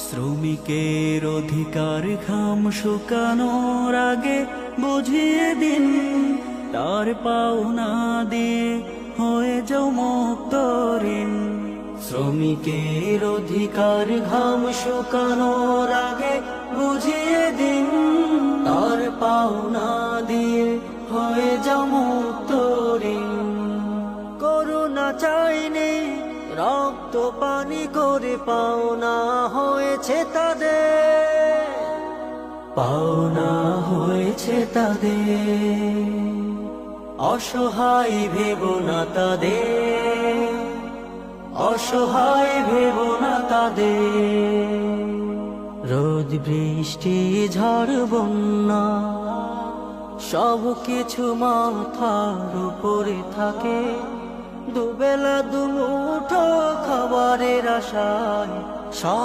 শ্রমিকের অধিকার ঘাম শুকানোর আগে বুঝিয়ে দিন, তার পাওনা দিয়ে হয়ে যাও মুক্ত ঋণ। শ্রমিকের অধিকার ঘাম শুকানোর আগে বুঝিয়ে দিন, তার পাওনা দিয়ে হয়ে যাও মুক্ত ঋণ। করুণা চাইনি, রক্ত পানি করে পাওনা হয়েছে তাদের, পাওনা হয়েছে তাদের। অসহায় ভেবো না তাদের, অসহায় ভেবো না তাদের। রোদ বৃষ্টি ঝড় বন্যা সব কিছু মাথার উপরে থাকে, দুবেলা দুমুঠো খাবারের আশায় সব